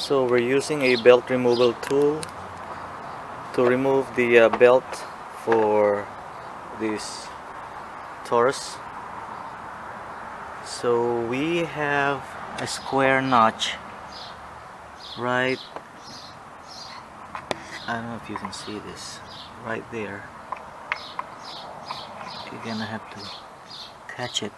So we're using a belt removal tool to remove the belt for this Taurus. So we have a square notch right, I don't know if you can see this, right there. You're gonna have to catch it.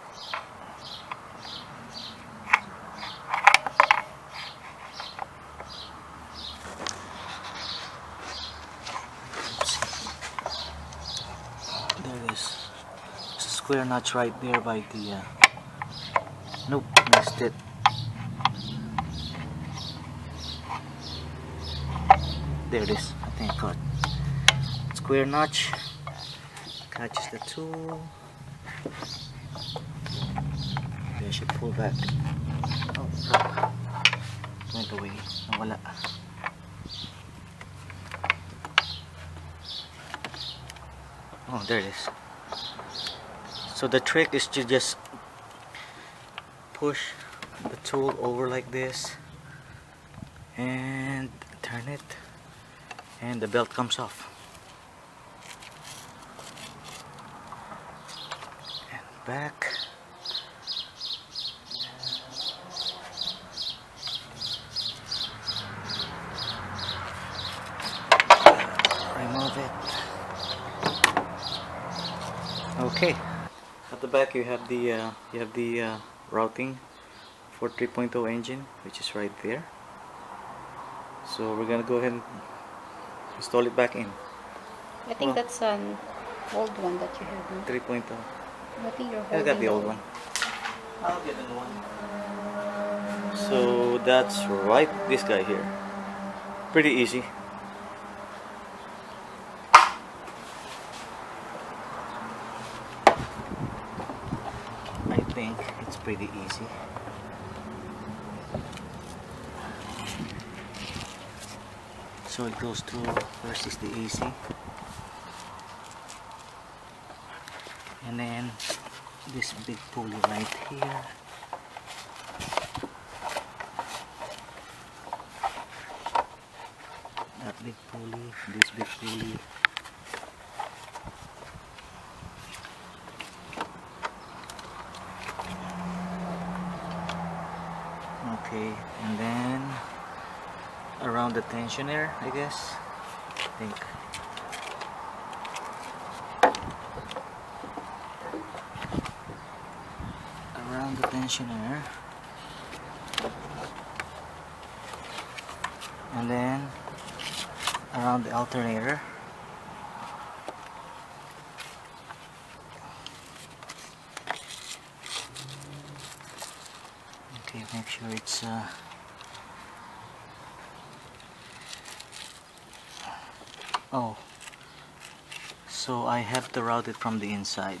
There it is. It's a square notch right there by the nope, missed it. There it is. I think I caught. Square notch catches the tool. Maybe I should pull back. Oh crap, went away. Nawala. Oh, there it is. So the trick is to just push the tool over like this and turn it, and the belt comes off. And back. Remove it. Okay. At the back you have the routing for 3.0 engine, which is right there. So we're gonna go ahead and install it back in. I think that's an old one that you have. No? 3.0. I think you're I holding got the old one. I'll get a new one. So that's right, this guy here. Pretty easy. I think it's pretty easy. So it goes to, first is the AC, and then this big pulley right here, that big pulley, this big pulley, okay, and then around the tensioner, I guess. I think. Around the tensioner. And then around the alternator. Okay, make sure it's oh, so I have to route it from the inside.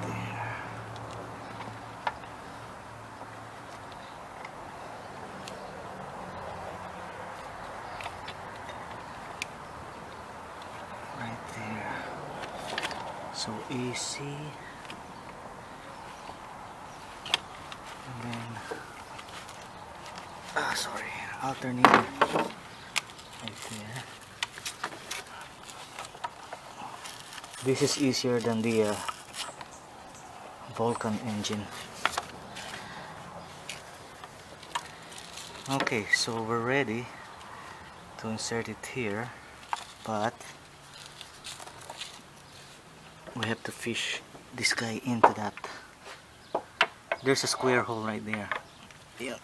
There. Right there. So AC, and then sorry, alternator right there. This is easier than the Vulcan engine. Okay, so we're ready to insert it here, but we have to fish this guy into that. There's a square hole right there. Yeah,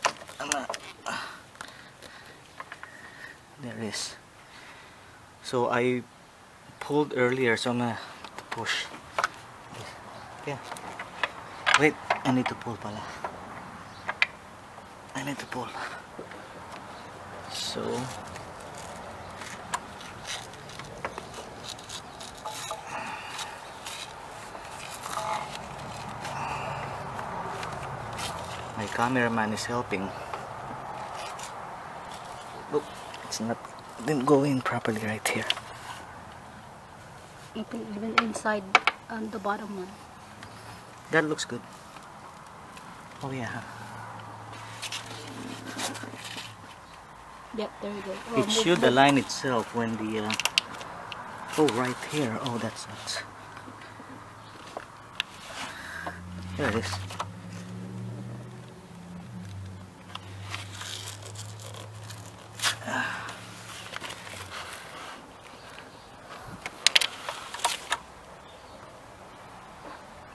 there it is. So I pulled earlier, so I'm gonna have to push. Yeah. Wait, I need to pull pala. I need to pull. So my cameraman is helping. Oh, it's not didn't go in properly right here. Even inside on the bottom one. That looks good. Oh yeah. Yep, there you go. Oh, It should align itself when the oh, right here. Oh, that sucks. There it is.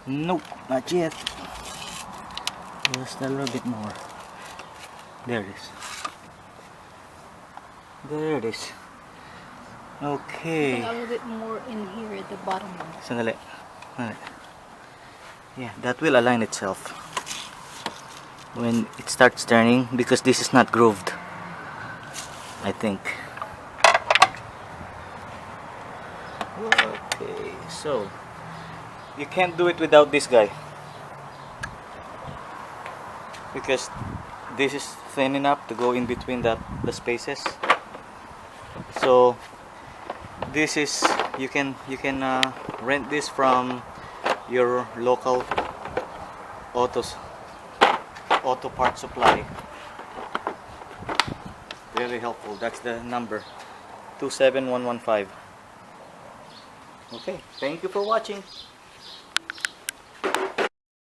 Nope, not yet. Just a little bit more. There it is. There it is. Okay. A little bit more in here at the bottom one. Sandali. Sandali. Yeah, that will align itself when it starts turning, because this is not grooved, I think. Okay, so you can't do it without this guy, because this is thin enough to go in between the spaces. So this is, you can rent this from your local auto part supply. Very helpful. That's the number, 27115. Okay, thank you for watching.